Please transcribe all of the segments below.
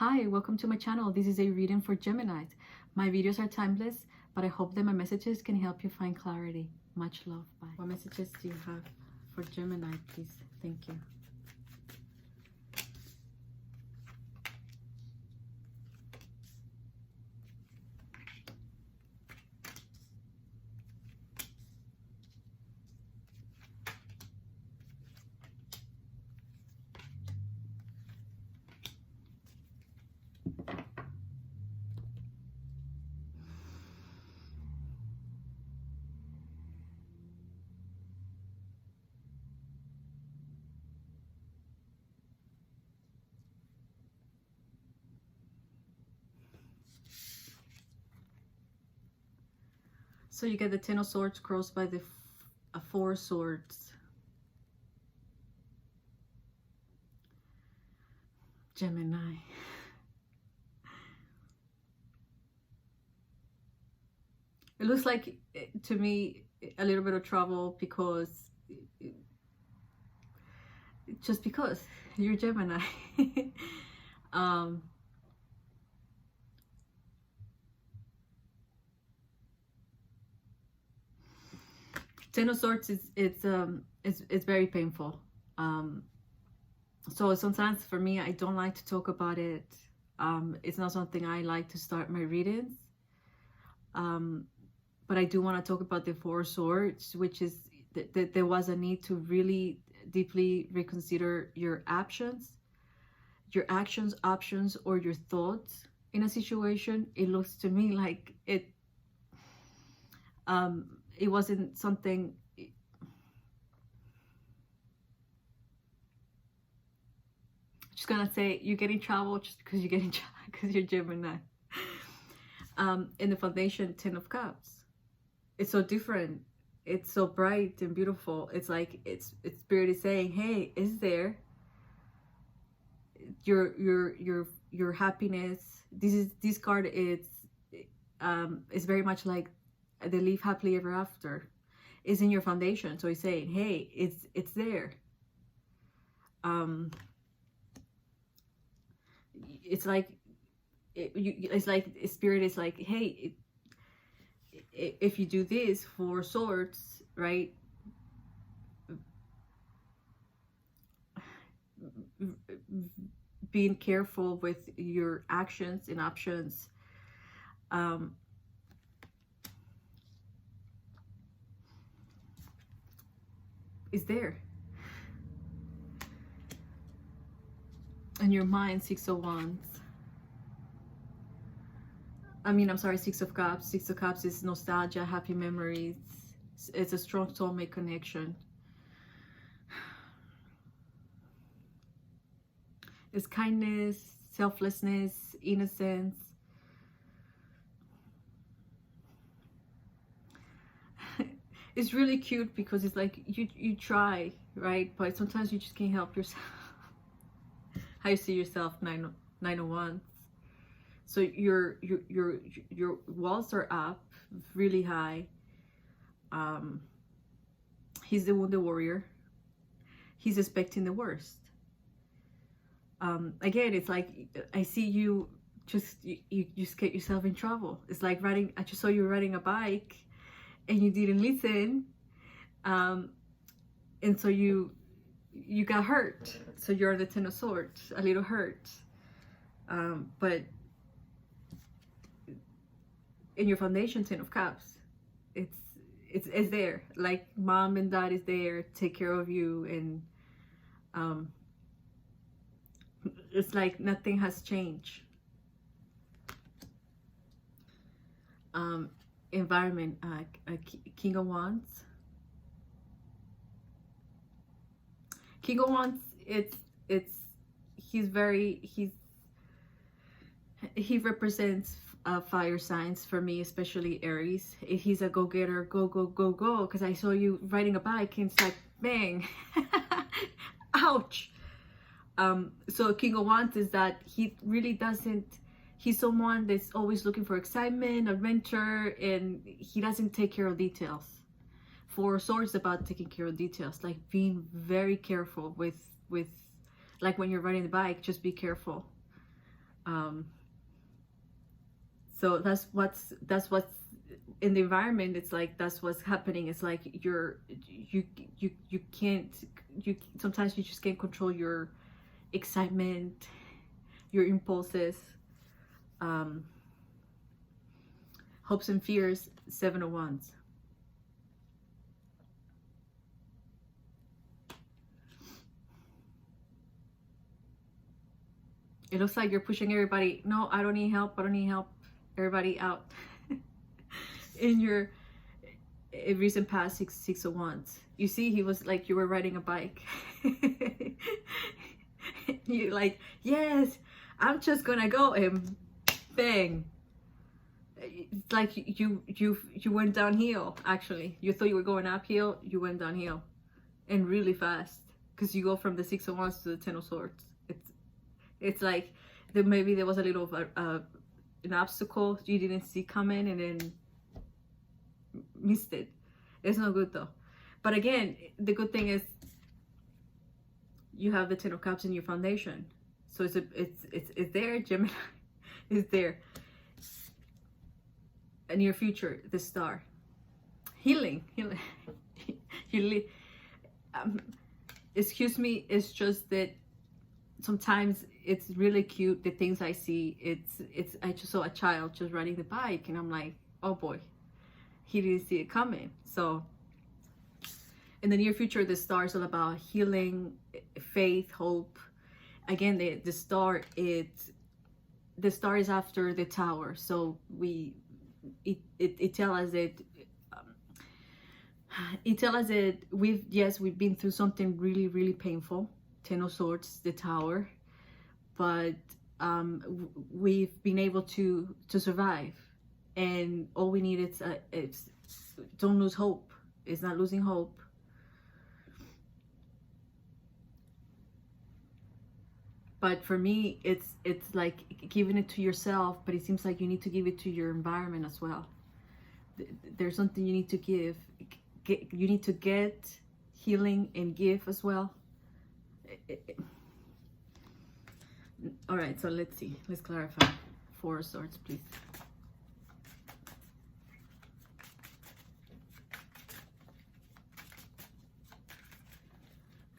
Hi, welcome to my channel. This is a reading for Gemini. My videos are timeless, but I hope that my messages can help you find clarity. Much love. Bye. What messages do you have for Gemini, please? Thank you. So you get the Ten of Swords crossed by the Four Swords. Gemini. It looks like, to me, a little bit of trouble because, just because you're Gemini. Ten of Swords it's very painful. So sometimes for me, I don't like to talk about it. It's not something I like to start my readings. But I do want to talk about the Four Swords, which is that there was a need to really deeply reconsider your actions, options, or your thoughts in a situation. It looks to me like it wasn't something. Just gonna say you get in trouble just because you get in trouble because you're Gemini. In the foundation, Ten of Cups. It's so different. It's so bright and beautiful. It's like it's Spirit is saying, hey, is there your happiness? This card is very much like they live happily ever after. Is in your foundation. So he's saying, hey, it's there. It's like it's like Spirit is like, hey, if you do this, Four Swords, right, being careful with your actions and options. Is there. And your mind, Six of Wands. I'm sorry, Six of Cups. Six of Cups is nostalgia, happy memories. It's a strong soulmate connection. It's kindness, selflessness, innocence. It's really cute because it's like you try, right? But sometimes you just can't help yourself. How you see yourself, Nine of Wands. So your walls are up really high. He's the wounded warrior. He's expecting the worst. Again, it's like I see you just get yourself in trouble. It's like riding. I just saw you riding a bike, and you didn't listen, and so you got hurt. So you're the Ten of Swords, a little hurt, but in your foundation, Ten of Cups, it's there. Like mom and dad is there, take care of you, and it's like nothing has changed. Environment, King of Wands. King of Wands, he represents fire signs for me, especially Aries. He's a go-getter, go because I saw you riding a bike and it's like bang. Ouch. So King of Wands is that he really doesn't, he's someone that's always looking for excitement, adventure, and he doesn't take care of details. Four Swords about taking care of details, like being very careful with like when you're riding the bike, just be careful. So that's what's in the environment. It's like that's what's happening. It's like you can't, you sometimes you just can't control your excitement, your impulses, hopes and fears. 7 of Wands. It looks like you're pushing everybody. No, I don't need help. I don't need help. Everybody out. In your recent past, six of Wands. You see, he was like, you were riding a bike. You're like, yes, I'm just gonna go, and bang. It's like you went downhill. Actually, you thought you were going uphill. You went downhill, and really fast, because you go from the 6 of Wands to the 10 of Swords. It's like maybe there was a little an obstacle you didn't see coming, and then missed it. It's not good though. But again, the good thing is you have the 10 of Cups in your foundation, so it's there. Gemini is there. A near future, the star, healing. Excuse me. It's just that sometimes it's really cute, the things I see. I just saw a child just riding the bike, and I'm like, oh boy, he didn't see it coming. So in the near future, the star is all about healing, faith, hope. Again, the star is after the Tower, so it tells us that we've been through something really, really painful. 10 of Swords, the Tower, but we've been able to survive, and all we need is don't lose hope. It's not losing hope. But for me, it's like giving it to yourself, but it seems like you need to give it to your environment as well. There's something you need to give. You need to get healing and give as well. All right, so let's see. Let's clarify. 4 of Swords, please.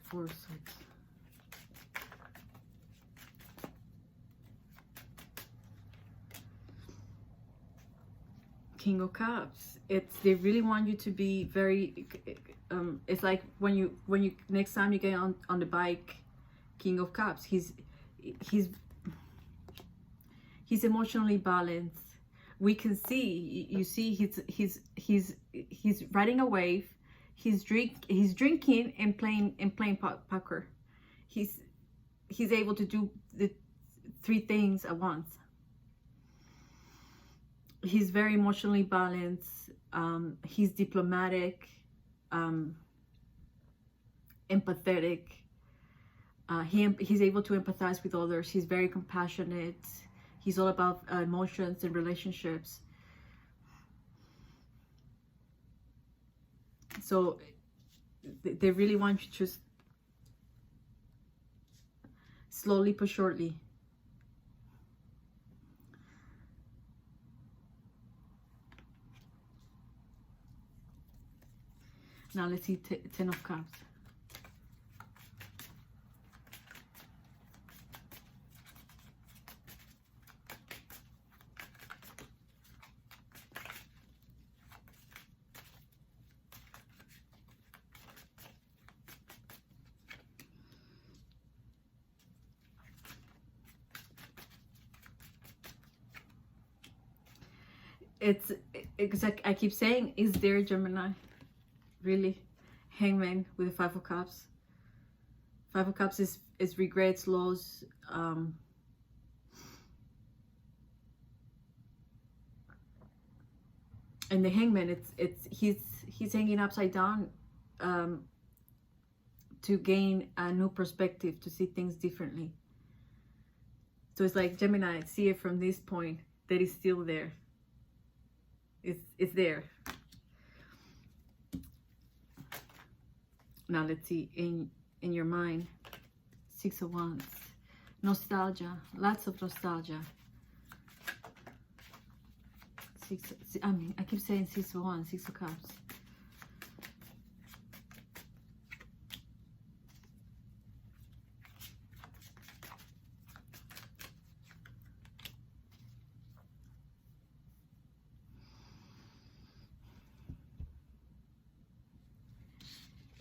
Four of Swords. King of Cups. They really want you to be very it's like when you next time you get on the bike, King of Cups, he's emotionally balanced. We can see, you see, he's riding a wave. He's drinking and playing poker. He's able to do the 3 things at once. He's very emotionally balanced. He's diplomatic, empathetic. He's able to empathize with others. He's very compassionate. He's all about emotions and relationships. So they really want you to just slowly but surely. Now let's see 10 of Cups. It's like I keep saying, is there, Gemini? Really? Hangman with the 5 of Cups. 5 of Cups is regrets, loss, and the Hangman, he's hanging upside down to gain a new perspective, to see things differently. So it's like, Gemini, see it from this point, that is still there. It's there. Now let's see, in your mind, 6 of Wands, Nostalgia, lots of nostalgia. I keep saying 6 of Wands, 6 of Cups.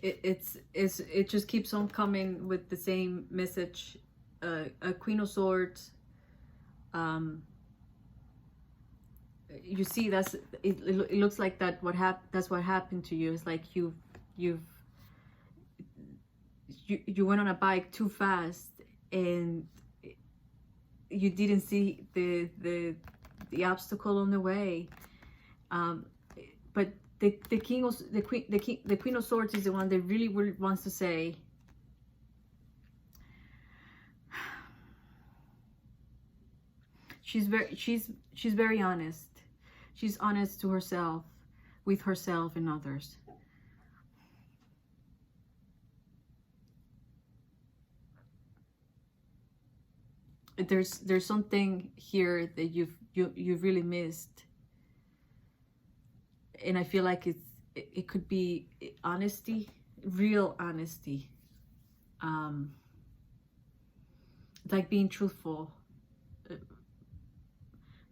It just keeps on coming with the same message. A Queen of Swords. You see, it looks like that's what happened to you. It's like you went on a bike too fast and you didn't see the obstacle on the way. But the Queen of Swords is the one that really wants to say, she's very honest. She's honest to herself, with herself and others. There's something here that you've really missed, and I feel like it could be honesty, real honesty, like being truthful.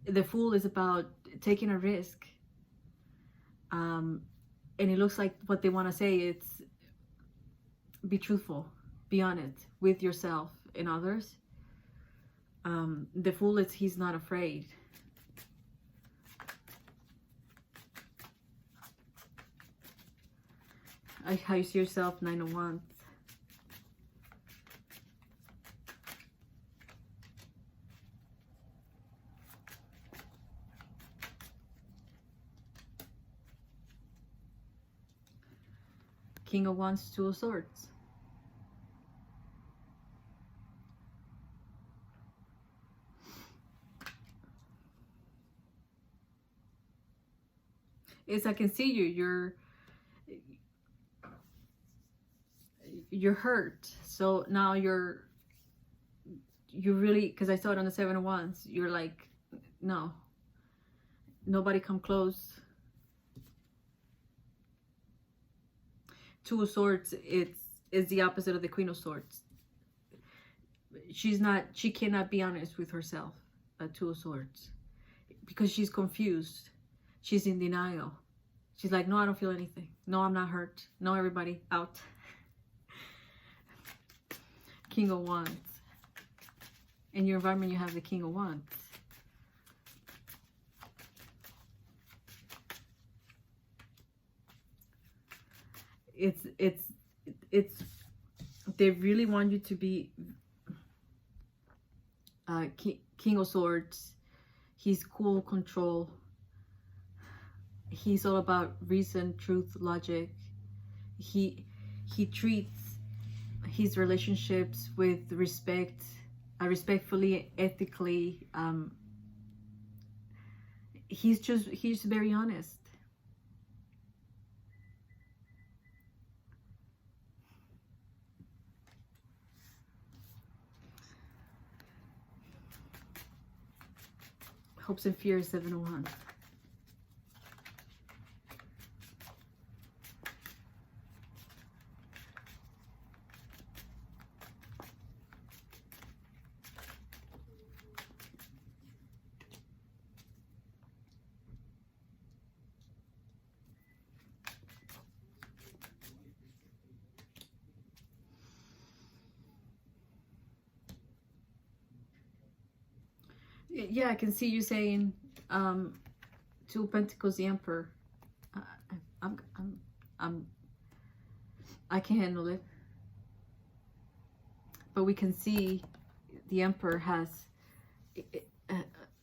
The Fool is about taking a risk, and it looks like what they want to say, it's be truthful, be honest with yourself and others. The Fool is, he's not afraid. How you see yourself, 9 of Wands. King of Wands, 2 of Swords. Is I can see you're hurt. So now you really, because I saw it on the 7 of Wands, you're like, no, nobody come close. 2 of Swords, it's the opposite of the Queen of Swords. She cannot be honest with herself, 2 of Swords, because she's confused. She's in denial. She's like, no, I don't feel anything. No, I'm not hurt. No, everybody out. King of Wands. In your environment, you have the King of Wands. It's they really want you to be King of Swords. He's cool, control. He's all about reason, truth, logic. He treats his relationships with respect, respectfully, ethically. He's very honest. Hopes and fears, 7 of Wands. Yeah, I can see you saying 2 of Pentacles, the Emperor. I can handle it. But we can see the Emperor has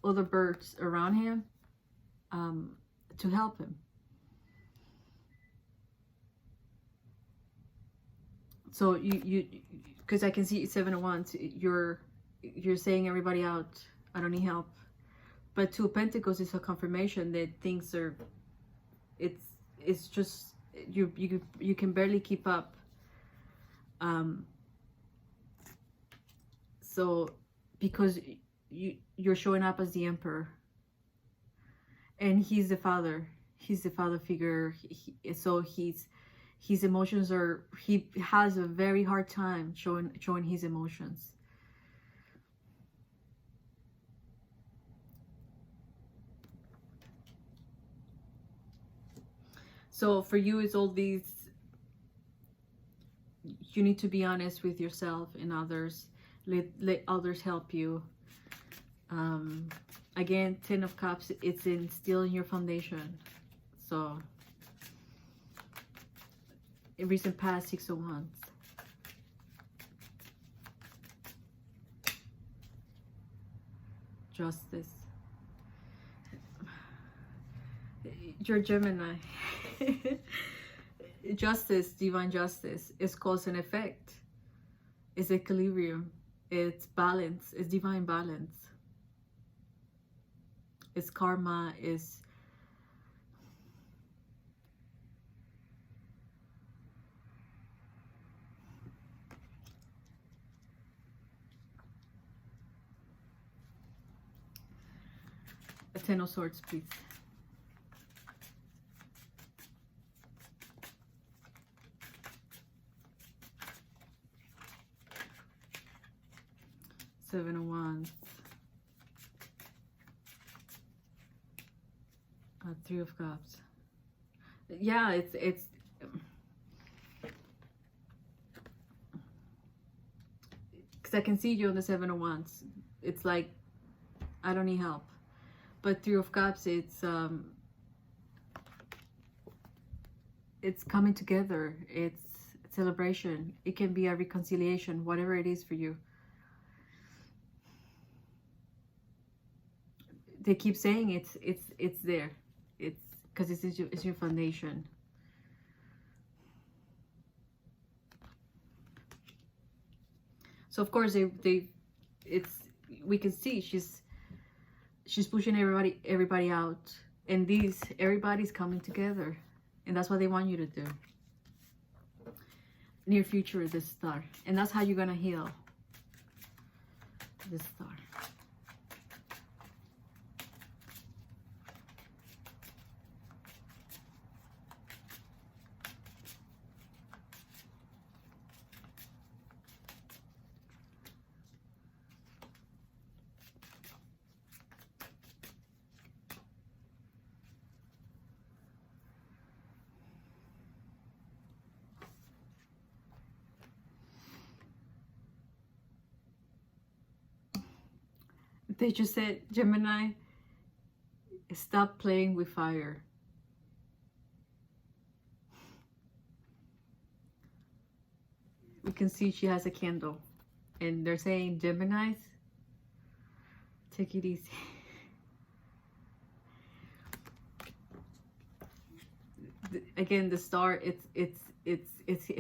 other birds around him to help him. So you because I can see 7 of Wands, you're saying everybody out. I don't need help. But 2 of Pentacles is a confirmation that things are, it's just you can barely keep up. So because you're showing up as the emperor, and he's the father. He's the father figure. So his emotions are, he has a very hard time showing his emotions. So for you, it's all these, you need to be honest with yourself and others. Let others help you. Again, 10 of Cups, it's still in your foundation. So in recent past, 6 of Wands. Justice. You're Gemini. Justice, divine justice, is cause and effect. It's equilibrium. It's balance. It's divine balance. It's karma. Is a 10 of Swords, please. Seven of Wands. 3 of Cups. Yeah, it's because I can see you on the 7 of Wands. It's like, I don't need help. But 3 of Cups, it's coming together. It's celebration. It can be a reconciliation, whatever it is for you. They keep saying it's there. It's because it's your foundation. So of course we can see she's pushing everybody out, and everybody's coming together, and that's what they want you to do. Near future is the Star, and that's how you're gonna heal. The Star. They just said, Gemini, stop playing with fire. We can see she has a candle, and they're saying, Geminis, take it easy. Again, the Star, it's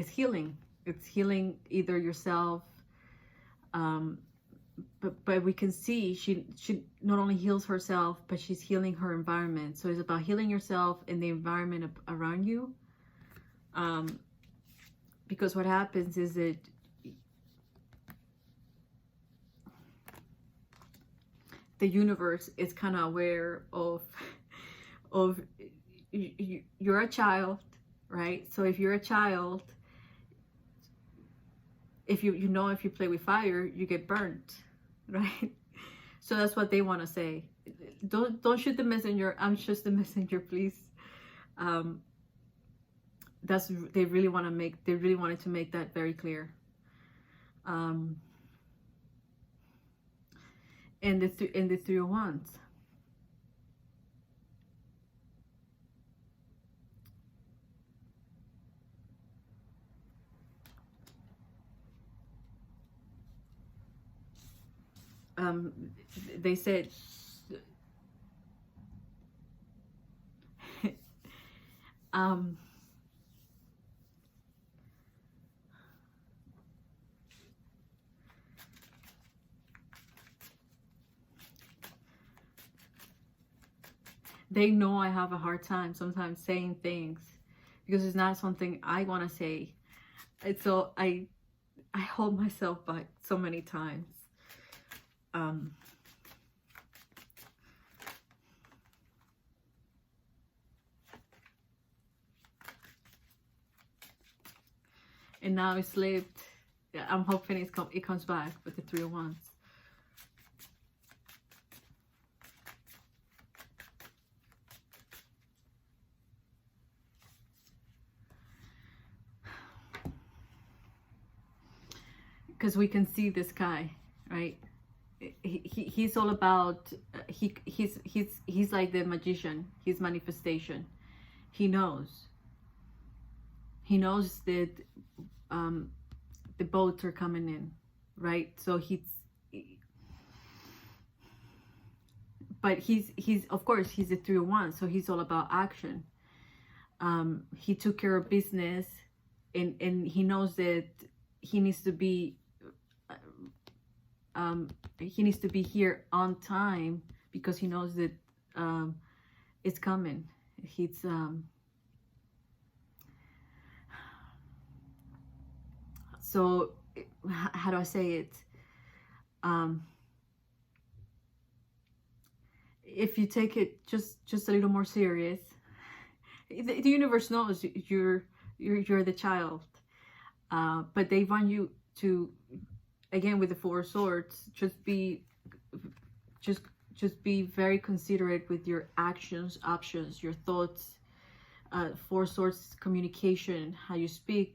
healing. It's healing either yourself, but we can see she not only heals herself, but she's healing her environment. So it's about healing yourself and the environment around you. Because what happens is that the universe is kind of aware of you're a child, right? So if you're a child, if you play with fire, you get burnt, right? So that's what they want to say. Don't shoot the messenger. I'm just the messenger, please. They really wanted to make that very clear. And the 3 of Wands. They said they know I have a hard time sometimes saying things because it's not something I want to say. And so I hold myself back so many times. um, and now it slipped. I'm hoping it comes back with the Three of Wands. Because we can see this guy, right? He's all about he's like the magician. He's manifestation. He knows that the boats are coming in, right? So but he's of course he's a 301, so he's all about action. He took care of business, and he knows that he needs to be here on time, because he knows that it's coming. He's so how do I say it? If you take it just a little more serious, the universe knows you're the child, but they want you to, again with the Four of Swords, just be very considerate with your actions, options, your thoughts. Four of Swords, communication, how you speak.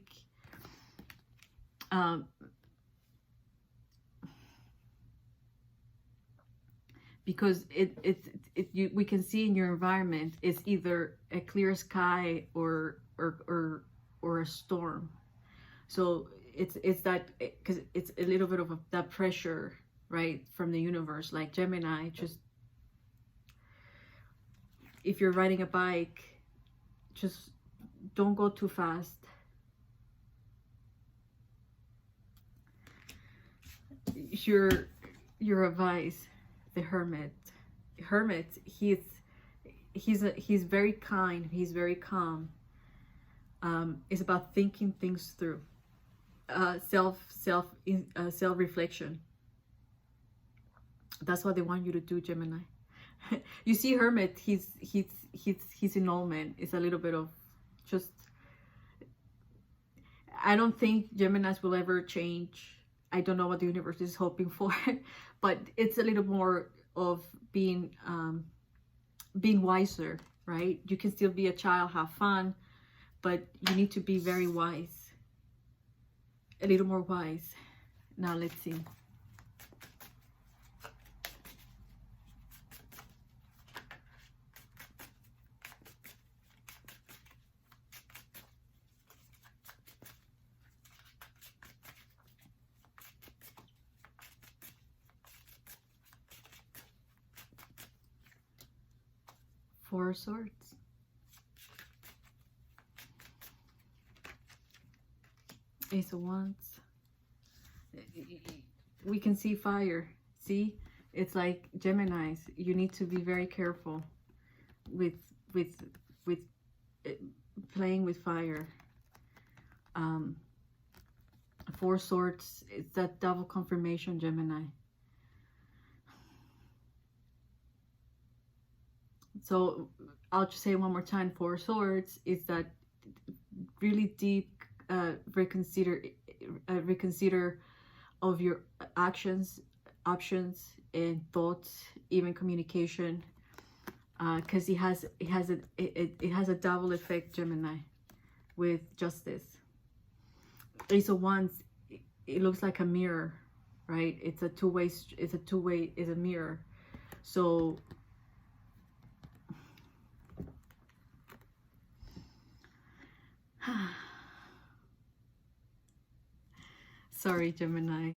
Because we can see in your environment, it's either a clear sky or a storm. So it's that, because it's a little bit of that pressure, right, from the universe. Like Gemini, just if you're riding a bike, just don't go too fast. Your advice, the Hermit. He's very kind. He's very calm. It's about thinking things through. Self-reflection. That's what they want you to do, Gemini. You see, Hermit, his annulment is a little bit of just, I don't think Geminis will ever change. I don't know what the universe is hoping for, but it's a little more of being wiser, right? You can still be a child, have fun, but you need to be very wise, a little more wise. Now let's see. Four of Swords. Ace of Wands. We can see fire. See, it's like Geminis. You need to be very careful with playing with fire. Four of Swords. It's that double confirmation, Gemini. So I'll just say one more time, Four of Swords is that really deep reconsider of your actions, options, and thoughts, even communication, because it has a double effect, Gemini, with Justice. Ace of Wands, it looks like a mirror, right? It's a two-way. It's a mirror. So sorry, Gemini.